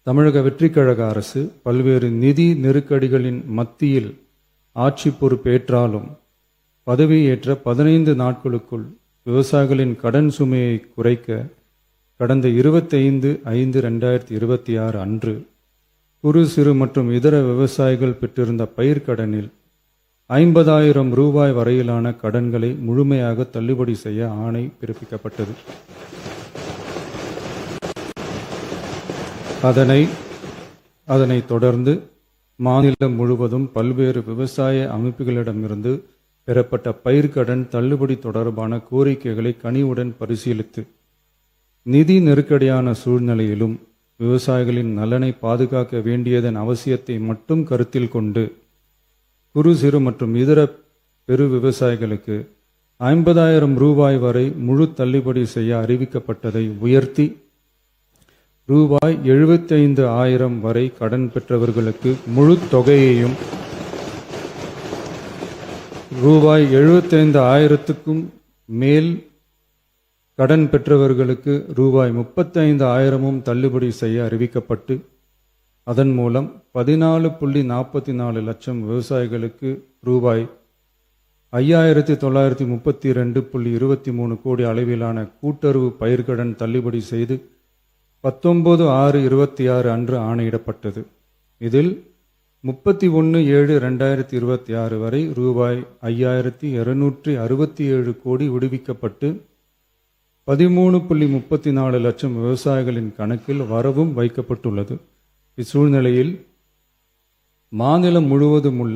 தமிழக வெற்றிக்கழக அரசு பல்வேறு நிதி நெருக்கடிகளின் மத்தியில் ஆட்சி பொறுப்பேற்றாலும் பதவியேற்ற 15 நாட்களுக்குள் விவசாயிகளின் கடன் சுமையை குறைக்க கடந்த 25/5/2026 அன்று குறு சிறு மற்றும் இதர விவசாயிகள் பெற்றிருந்த பயிர்க்கடனில் 50,000 ரூபாய் வரையிலான கடன்களை முழுமையாக தள்ளுபடி செய்ய ஆணை பிறப்பிக்கப்பட்டது. அதனைத் தொடர்ந்து மாநிலம் முழுவதும் பல்வேறு விவசாய அமைப்புகளிடமிருந்து பெறப்பட்ட பயிர்க்கடன் தள்ளுபடி தொடர்பான கோரிக்கைகளை கனிவுடன் பரிசீலித்து நிதி நெருக்கடியான சூழ்நிலையிலும் விவசாயிகளின் நலனை பாதுகாக்க வேண்டியதன் அவசியத்தை மட்டும் கருத்தில் கொண்டு குறு சிறு மற்றும் இதர பெரு விவசாயிகளுக்கு 50,000 ரூபாய் வரை முழு தள்ளுபடி செய்ய அறிவிக்கப்பட்டதை உயர்த்தி ரூபாய் 75,000 வரை கடன் பெற்றவர்களுக்கு முழு தொகையையும் ரூபாய் 75,000க்கும் மேல் கடன் பெற்றவர்களுக்கு ரூபாய் 35,000 தள்ளுபடி செய்ய அறிவிக்கப்பட்டு அதன் மூலம் 14.44 லட்சம் விவசாயிகளுக்கு ரூபாய் 5,932.23 கோடி அளவிலான கூட்டுறவு பயிர்க்கடன் தள்ளுபடி செய்து 19/6/26 அன்று ஆணையிடப்பட்டது. இதில் 31/7/2026 வரை ரூபாய் 5,267 கோடி விடுவிக்கப்பட்டு 13.34 லட்சம் விவசாயிகளின் கணக்கில் வரவும் வைக்கப்பட்டுள்ளது. இச்சூழ்நிலையில் மாநிலம் முழுவதும் உள்ள